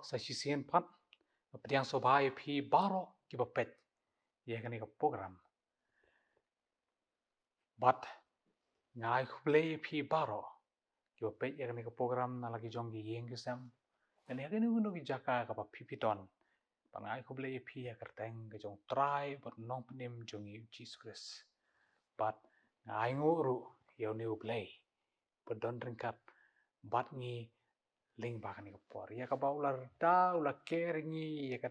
parlok sa sisien pat pediang sobai pi baro ki bapet ye kani ka program bat ngai khuble pi baro ki bapet ye kani ka program na lagi jong gi yeng kisam kani kani uno ki jaka ka pa pipiton pangai khuble pi ya kerteng ke jong try bat nong penim jong i Jesus Christ bat ngai nguru yo ni ublei pedon ringkat bat ngi ling ba kani ka por ya ka ba ular da ular keringi ya ka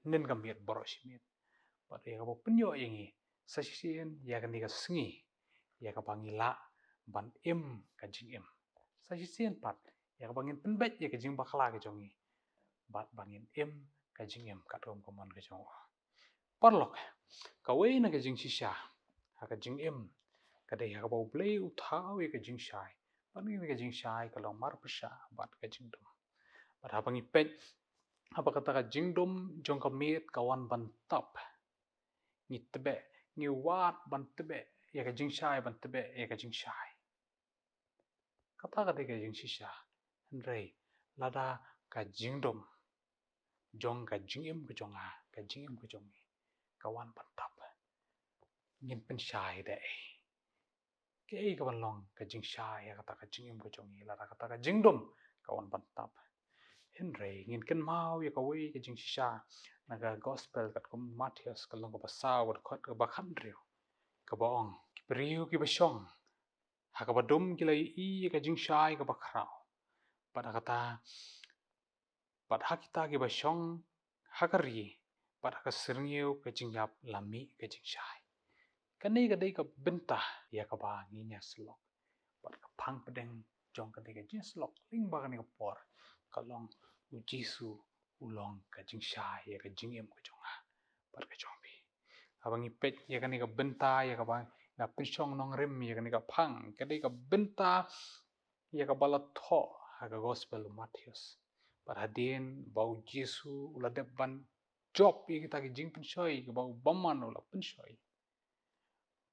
nen ka miet boro simit bat ya ka ba penyo yengi sa sisien ya kani ka sengi ya ka bangila ban im ka jing im sa sisien pat ya ka bangin penbet ya ka jing bakla ka jongi bat bangin im ka jing im kat rom komon ka jong parlok ka wei na ka jing sisha ha ka jing im ka dei ha ka ba blei uthau ya ka jing shai ban ni ka jing shai ka long mar pasha bat ka jing dum bat ha bangi pet apa kata ka jing dum jong ka miet kawan ban tap ni tebe ni wat ban tebe ya ka jing shai ban tebe ya ka jing shai kata ka dei ka jing shisha rei lada ka jing dum jong ka jing im ka jong a ka jing im ka jong i kawan ban tap ngin pen shai dei ke ka ban long ka jing shai ya kata ka jing im ka jong i lada kata ka jing dum kawan ban tap Henry ngin ken mau ya ka wei ka jing shisha naga gospel kat kum Matthias ka long ka pasau ka khot ka ba khan riu ka baong ki priu ki basong ha ka ba dum ki lai i ka jing shai ka ba khrau pada kata pad ha kita ki basong ha ka ri pad ha ka sirngiu ka jing yap lami ka jing shai ka nei ka dei ka bentah ya ka ba nginya slok pad ka phang pedeng jong ka dei ka jing slok ling ba ka ni ka por ka long u Jisu ulong ka jing shai ya ka jing em ka jong ha pad ka jong bi abang ipet ya ka ni ka bentah ya ka ba na pensong nong rem ya ka ni ka phang ka dei ka bentah ya ka bala tho ha ka gospel Matthias pad hadin bau Jisu ula dep ban job ya kita ki jing pensoi ka bau baman ula pensoi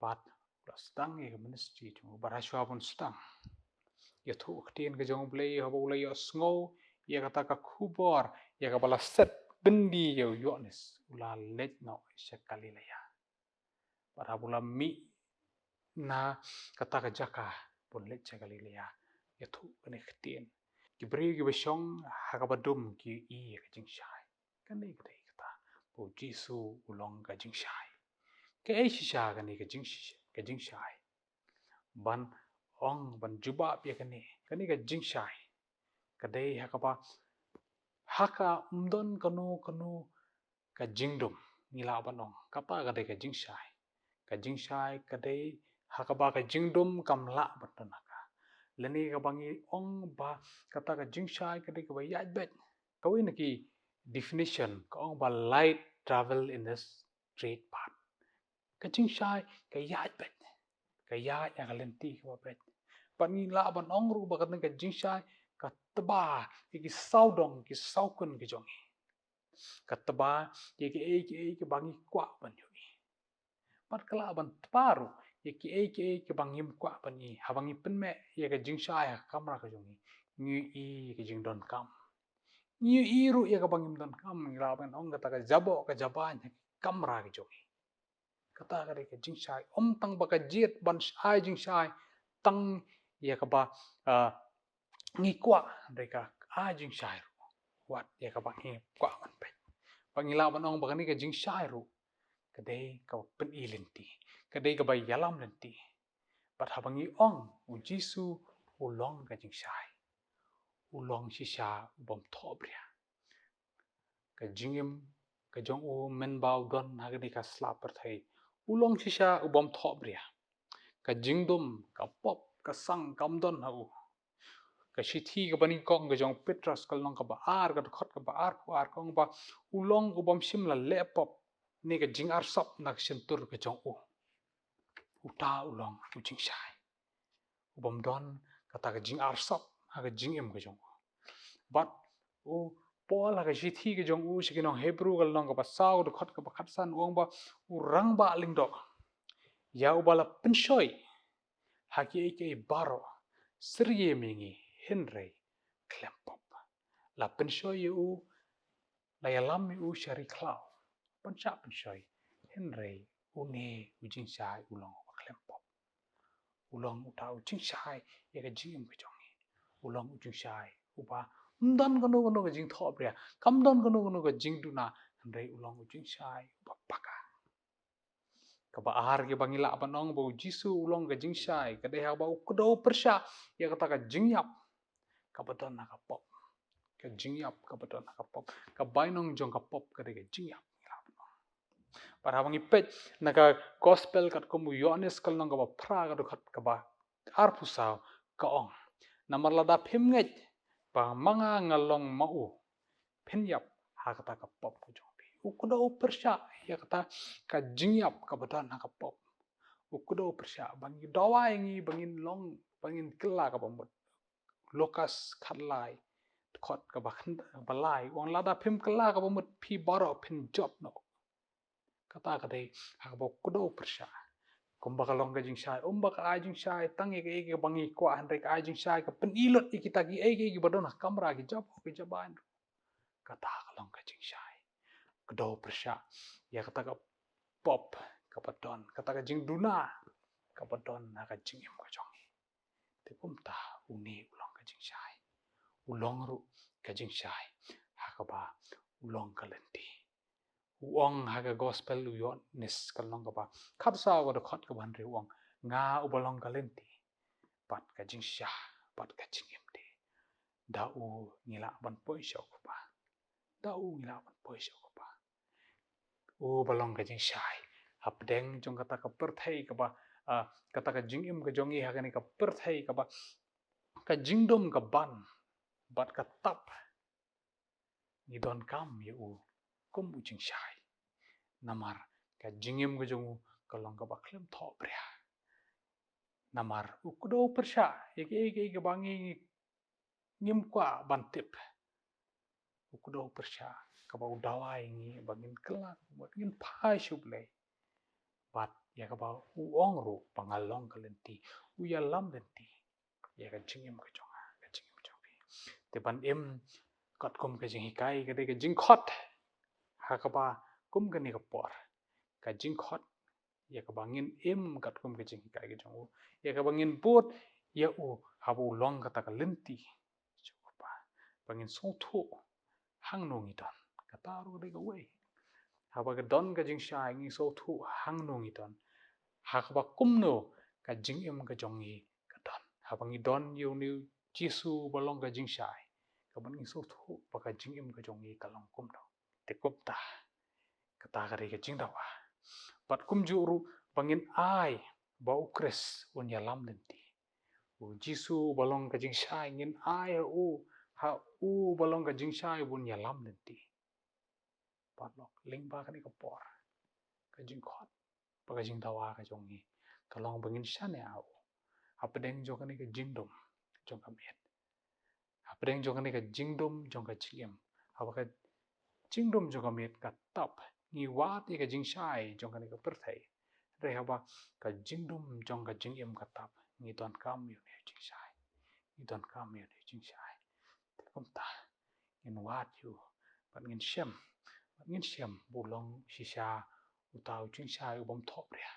pad ula stang ya ka ministry jong baraswa pun stang ya thu ktien ka jong blei ha bau lai sngo ya kata ka kubor ya ka bala set bendi ya yones ula let no sekali laya para bula mi na kata ka jaka pun let sekali laya ya thu kene ktien ki bri ki besong ha ka badum ki i ka jing shai kan nei ka dei kata bu Jisu ulong ka jing shai ke ai shisha ka ni ka jing shai ban ong ban jubab ya ka ni ka jing shai ka dei ha ka ba haka umdon kanu ka jingdum ngila banong kapa ka dei ka jing shai ka dei haka ba ka jingdum kamla batanaka leni ka bangi ong ba kata ka jing shai ka dei ka ba yat bet ka wi na ki definition ka ong ba light travel in the street path ka jing shai ka yat bet ka yat ya ka lenti ka bet pan ngila ban ong ru ba ka jing shai ka teba ki saudong ki saukun ki jongi ka teba ki bangi kwa ban yoi pat kala ban paru ki bangim kwa ban ni habangi penme ye ka jing shai ha kamra ka jongi ngi i ki jing don kam ngi i ru ye ka bangim don kam ngila ban ong kata ka jabo ka jaban kamra ki jongi kata ka ka jing shai om tang ba ka jet ban shai jing shai tang ye ka ba ngi kwa mereka jing shai ru wat ya ka bangi kwa ban pe pangila ban ong ba ni ka jing shai ru kadai ka pen i lenti kadai ka ba yalam lenti pat ha bangi ong u Jisu ulong ka jing shai ulong shisha bom thobria ka jingim ka jong u men bau don ha ni ka slap per thai ulong shisha bom thobria ka jingdum ka pop ka sang kam don ha u ka shithi ka bani kong ka jong Petrus ka long ka ba ar ka khot ka ba ar ko ar kong ba ulong ubam sim la lepop ni ka jing ar sop nak sentur ka jong u uta ulong u jing shai ubam don kata ka jing ar sop ha ka jing em ka jong but u Paul ha ka shithi ka jong u sikinong Hebrew ka long ka ba sau ka khot ka ba khatsan uang ba u rang ba ling do ya u bala penshoi ha ki baro serye mingi Henry Klempop la pensoi u layalam u syari klau pencak pensyai henry une ujing syai ulang klempop ulang utau jing syai ya ka jing ke jongi ulang ujing syai uba dan kono ke jing thop ya kam dan kono ke jing duna henry ulang ujing syai uba paka kabaar ke bangila panong bau jisu ulang ke jing syai ka deha bau kedo persya ya kata ka jing yap kabaton na kapop ka jing yap kabaton na kapop ka bainong jong kapop ka de ka jing yap para wangi pet naga gospel kat komu yones kal nang ba pra ka kat ka ba ar pusau ka ong namar lada phim ngai ba manga ngalong mau phin yap ha kata ka pop ko jong pi ukudo persya ya kata ka jingyap ka batan ha ka pop ukudo persya bangi dawa ingi bangin long bangin kela ka pamut lokas khatlai khot ka ba balai wang lada phim kela ka pamut phi baro phin job no kata kadai hakbo kudo persya kumba kalong ka jing syai umba ka ajing syai tangi ka ege bangi kwa handre ka ajing syai ka penilot ikita gi ege badona kamra gi jabo ki jaban kata kalong ka jing syai kudo persya ya kata ka pop ka padon kata ka jing duna ka padon na ka jing em ka jongi te kumta uni ulong ka jing syai ulong ru ka jing syai hakaba ulong ka lenti uang haga gospel uyon nis kalong ka ba kapsa wa khot ka ban re uang nga ubalong kalenti pat ka jing sha pat ka jing emde da u ngila ban poi sha ko ba da u ngila ban poi sha ko ba u balong ka jing shai hapdeng jong kata ka perthai ka ba kata ka jing em ka jongi ha ka perthai ka ba ka jingdom ka ban bat ka tap ni don kam ye u kum u jing shai namar ka jingem ka jongu kalong ka baklem tho pria namar ukdo persya ege bangi ngim kwa bantip ukdo persya ka ba udawai ngi bangin kelak bangin pai shuble bat ya ka ba uong ro pangalong kalenti uya lam lenti ya ka jingem ka jonga ka jingem jopi te ban em kat kom ka jing hikai ka de ka jing khot ha ka ba kum ka ni ka por ka jing khot ya ka bangin em kat kum ka jing hikai ka jongu ya ka bangin bot ya u habu long kata ka lenti cukupa bangin songtho hang nongi don kata ru de ka wei haba ka don ka jing sha ngi songtho hang nongi don ha ka ba kumno ka jing em ka jongi ka don haba ngi don yu ni jisu balong ka jing sha ka bangin songtho ba ka jing em ka jongi ka long kumno te kupta kata ka de ka jing dawa pat kum juru bangin ai bau kres unya lam lenti u jisu balong ka jing shai ngin ai u ha u balong ka jing shai bunya lam lenti patlok ling ba ka ni ka por ka jing khot pa ka jing dawa ka jongi kalong bangin shan ya au apedeng jo ka ni ka jing dom jong ka met apedeng jo ka ni ka jing dom jong ka chiem apa ka jing dom jo ka met ka tap ni wat ka jing shai jong ka ni ka perthai re haba ka jingdum jong ka jingem ka tap ni don kam yu ne jing shai ni don kam yu ne jing shai te kom ta in wat yu pat ngin shem bulong shisha utau jing shai ubom thop ria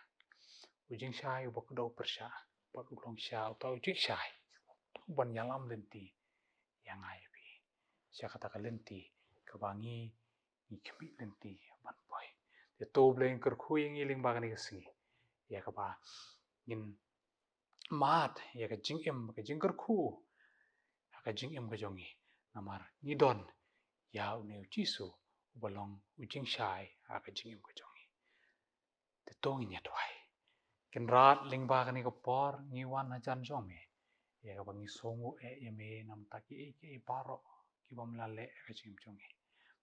u jing shai ubok do persha pat ulong sha utau jing shai ban yalam lenti yang ai bi sya kata ka lenti ka bangi ni kemi lenti ban poi te to bleng ker khui ngi ling ba ka ni ka singi ya ka ba ngin mat ya ka jing em ka jing ker khu ka jing em ka jongi namar ni don ya u ne jisu balong u jing shai ka jing em ka jongi te to ngi nyat wai ken rat ling ba ka ni ka por ni wan na jan jong me ya ka bangi songu ya me nam ta ki ke paro ki bam la le ka jing em jongi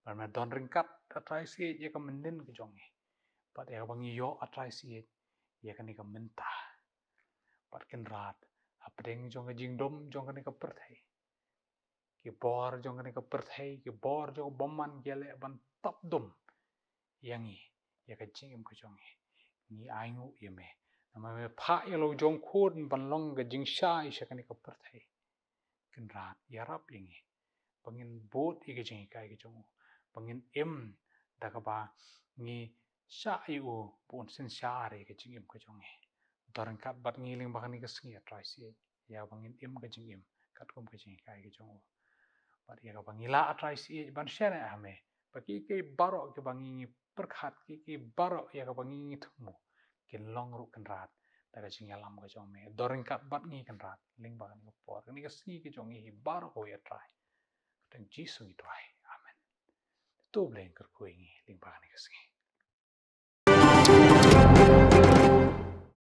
par ma don ringkat atrai si ya ka menden ka jongi pat ya bangi yo atrai si ya ka ni ka mentah pat ken rat apdeng jong ka jing dom jong ka ni ka perthai ki bor jong ka ni ka perthai ki bor jong bomman gele ban tap dom yangi ya ka jing em ka jongi ni aingu ya me nama me pha ya lo jong khun ban long ka jing shai sha ka ni ka perthai ken rat ya rap yangi bangin bot i ka jing kai ka jongu pangin im da ka ba ngi sha yu pun sin sha re ke jing im ka jong doran kat bat ngi ling ba ni ka singi try si ya bangin im ka jing im kat kum ka jing kai ka jong bat ya ka bangila try si ban sha na ame bagi ke baro ke bangi perkhat ke baro ya ka bangi thumu ke long ru kan rat da ka jing alam ka jong me doran kat bat ngi kan rat ling ba ni ka por ni ka singi ke jong hi baro ko ya try dan jisu ni try amen tu bleng ker kuing ling ba ni ka singi